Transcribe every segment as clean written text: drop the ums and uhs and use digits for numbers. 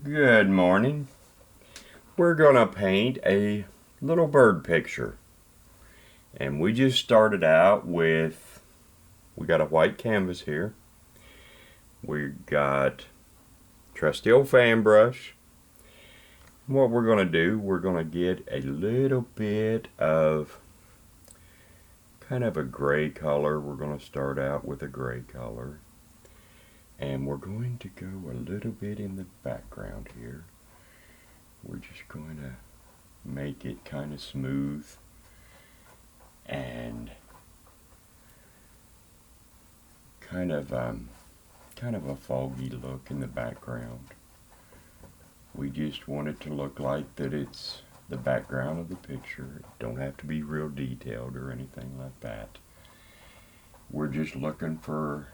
Good morning. We're gonna paint a little bird picture. And we just started out with, we got a white canvas here. We got trusty old fan brush. What we're gonna do, we're gonna get a little bit of kind of a gray color. We're gonna start out with a gray color. And we're going to go a little bit in the background here. We're just going to make it kind of smooth and kind of a foggy look in the background. We just want it to look like that it's the background of the picture. It don't have to be real detailed or anything like that. We're just looking for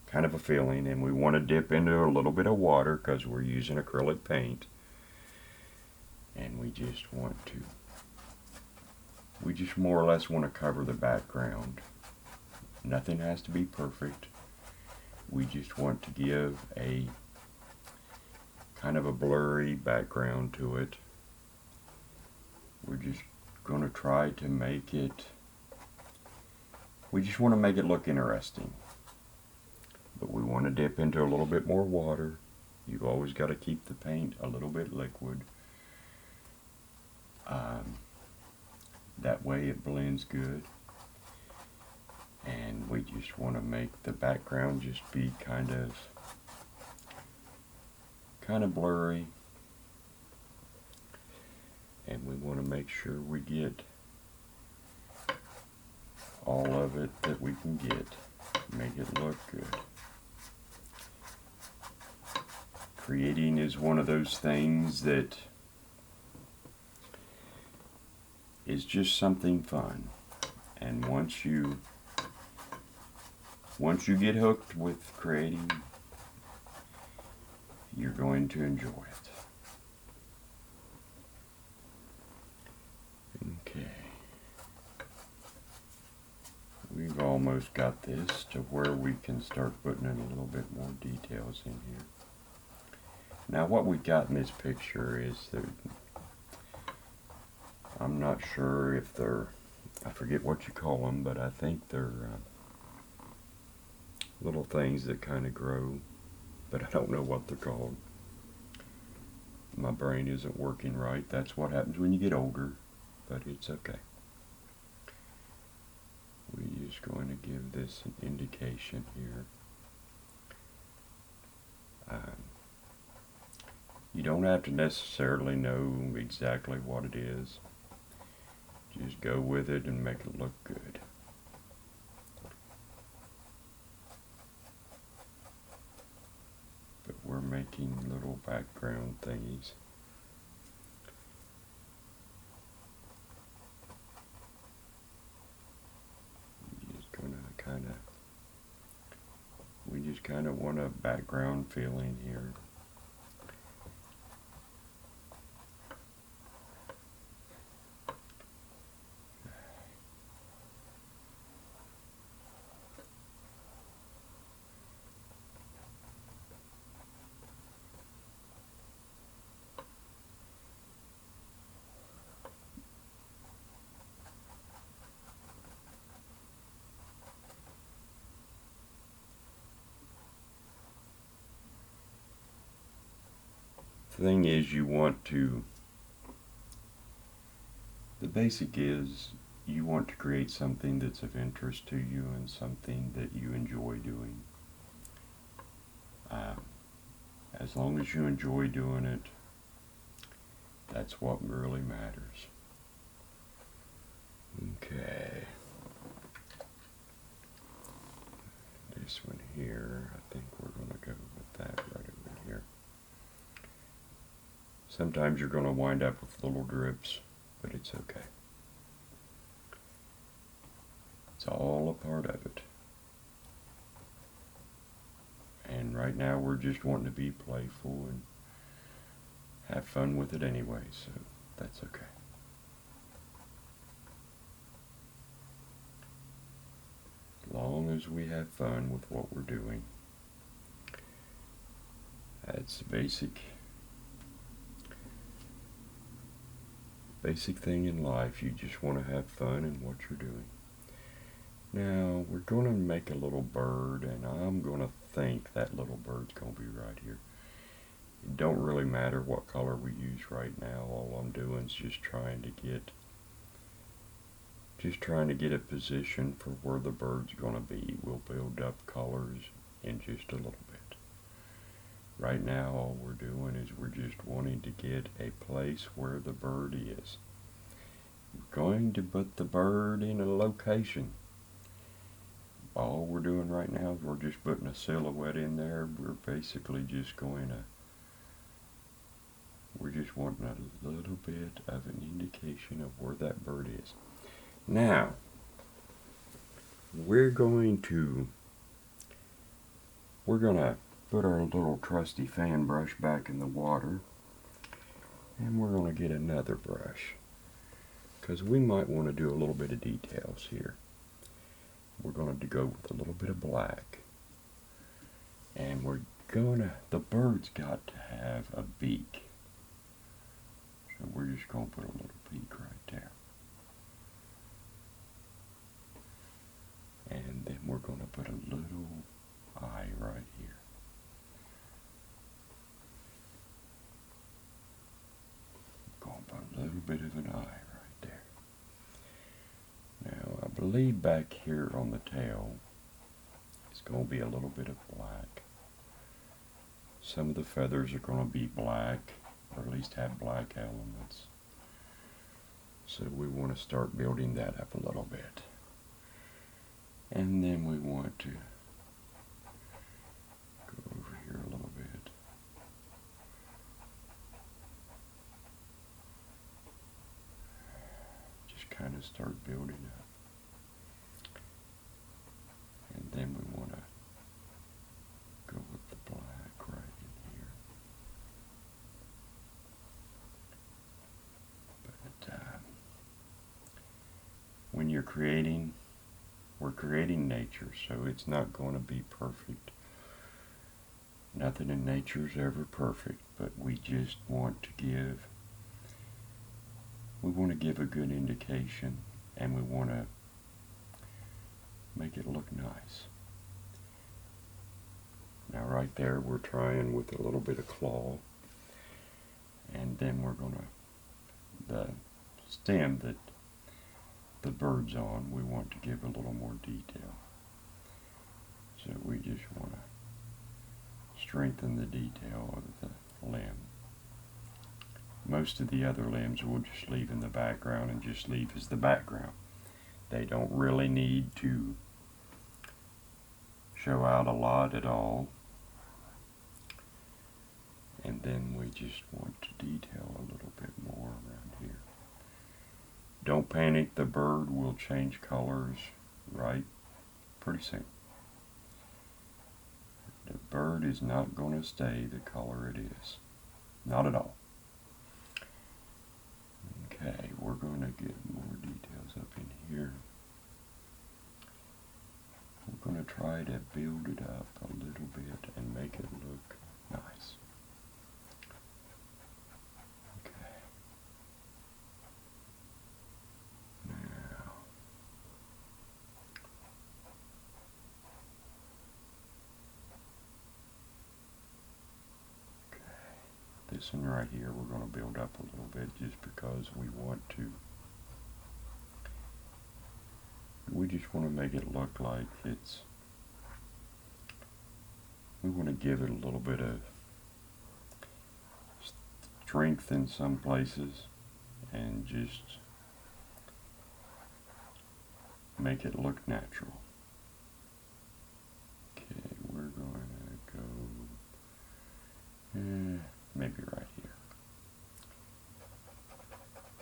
kind of a feeling, and we want to dip into a little bit of water because we're using acrylic paint. And we just more or less want to cover the background. Nothing has to be perfect. We just want to give a kind of a blurry background to it. We're just going to try to make it, we just want to make it look interesting. But we want to dip into a little bit more water. You've always got to keep the paint a little bit liquid. That way it blends good. And we just want to make the background just be kind of blurry. And we want to make sure we get all of it that we can get. Make it look good. Creating is one of those things that is just something fun. And once you get hooked with creating, you're going to enjoy it. Okay. We've almost got this to where we can start putting in a little bit more details in here. Now what we got in this picture is that I'm not sure if they're, I forget what you call them, but I think they're little things that kind of grow, but I don't know what they're called. My brain isn't working right. That's what happens when you get older, but it's okay. We're just going to give this an indication here. You don't have to necessarily know exactly what it is. Just go with it and make it look good. But we're making little background thingies. We just kind of want a background feeling here. The thing is, the basic is you want to create something that's of interest to you and something that you enjoy doing. As long as you enjoy doing it, that's what really matters. Okay. This one here, I think we're going to go with that right over here. Sometimes you're going to wind up with little drips, but it's okay. It's all a part of it. And right now we're just wanting to be playful and have fun with it anyway, so that's okay. As long as we have fun with what we're doing, That's the basic thing in life. You just want to have fun in what you're doing. Now we're going to make a little bird, and I'm going to think that little bird's going to be right here. It don't really matter what color we use right now. All I'm doing is just trying to get a position for where the bird's going to be. We'll build up colors in just a little bit. Right now all we're doing is we're just wanting to get a place where the bird is. We're going to put the bird in a location. All we're doing right now is we're just putting a silhouette in there. We're basically just we're just wanting a little bit of an indication of where that bird is. Now, we're going to put our little trusty fan brush back in the water, and we're going to get another brush, because we might want to do a little bit of details here. We're going to go with a little bit of black, and the bird's got to have a beak. So we're just going to put a little beak right there. And then we're going to put a little eye right here. We're going to put a little bit of an eye right there. Now I believe back here on the tail it's going to be a little bit of black. Some of the feathers are going to be black, or at least have black elements. So we want to start building that up a little bit. And then we want to go over here a little bit. Just kind of start building up. And then we want to go with the black right in here. But when you're creating, we're creating nature, so it's not going to be perfect. Nothing in nature is ever perfect, but we just want to give a good indication, and we want to make it look nice. Now right there we're trying with a little bit of claw, and then we're going to, the stem that the bird's on, we want to give a little more detail. So we just want to strengthen the detail of the limb. Most of the other limbs we'll just leave in the background and just leave as the background. They don't really need to show out a lot at all. And then we just want to detail a little bit more around here. Don't panic, the bird will change colors right pretty soon. The bird is not going to stay the color it is. Not at all. Okay, we're going to get more details up in here. We're going to try to build it up a little bit and make it look nice. This one right here we're going to build up a little bit just because we just want to make it look like we want to give it a little bit of strength in some places and just make it look natural. Okay, we're going to go maybe right here.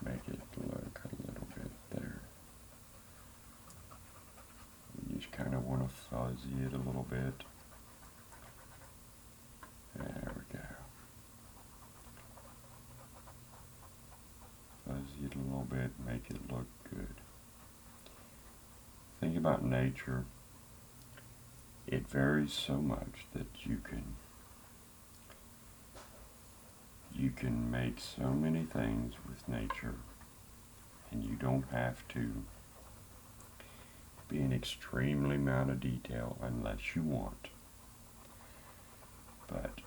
Make it look a little bit there. You just kind of want to fuzzy it a little bit. There we go. Fuzzy it a little bit, make it look good. Think about nature. It varies so much that you can You can make so many things with nature, and you don't have to be an extremely amount of detail unless you want. But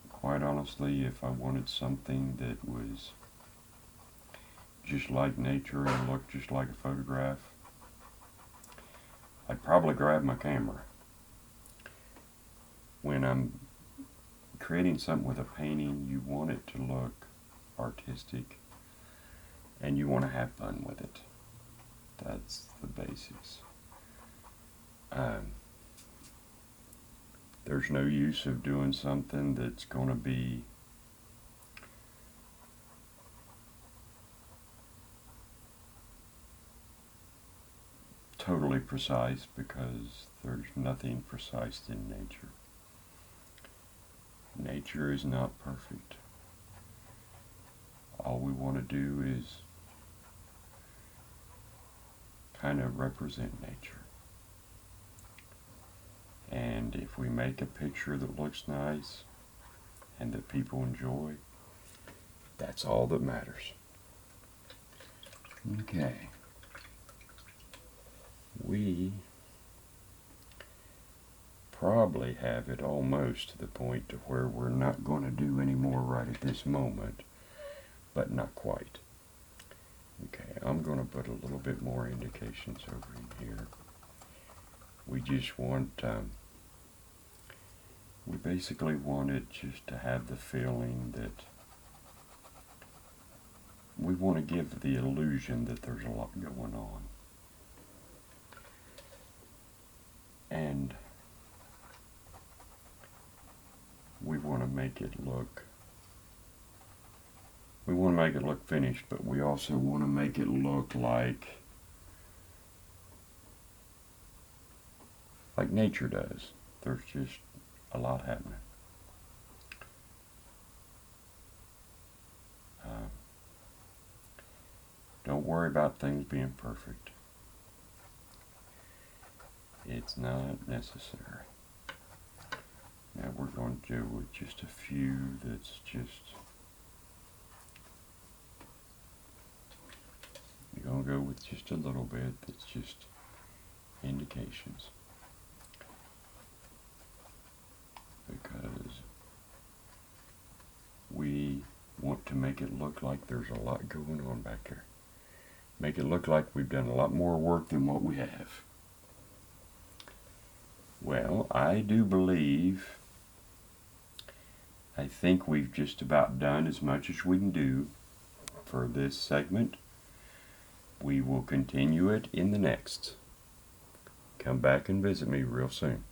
quite honestly, if I wanted something that was just like nature and looked just like a photograph, I'd probably grab my camera. When I'm creating something with a painting, you want it to look artistic and you want to have fun with it. That's the basics. There's no use of doing something that's going to be totally precise, because there's nothing precise in nature. Nature is not perfect. All we want to do is kind of represent nature. And if we make a picture that looks nice and that people enjoy, that's all that matters. Okay. We probably have it almost to the point to where we're not going to do any more right at this moment, but not quite. Okay, I'm going to put a little bit more indications over in here. We just want, we basically want it just to have the feeling that we want to give the illusion that there's a lot going on. And we want to make it look finished, but we also want to make it look like nature does. There's just a lot happening. Don't worry about things being perfect. It's not necessary. Now we're going to do with just a few that's just, we're going to go with just a little bit that's just indications. Because we want to make it look like there's a lot going on back there. Make it look like we've done a lot more work than what we have. Well, I do believe, I think we've just about done as much as we can do for this segment. We will continue it in the next. Come back and visit me real soon.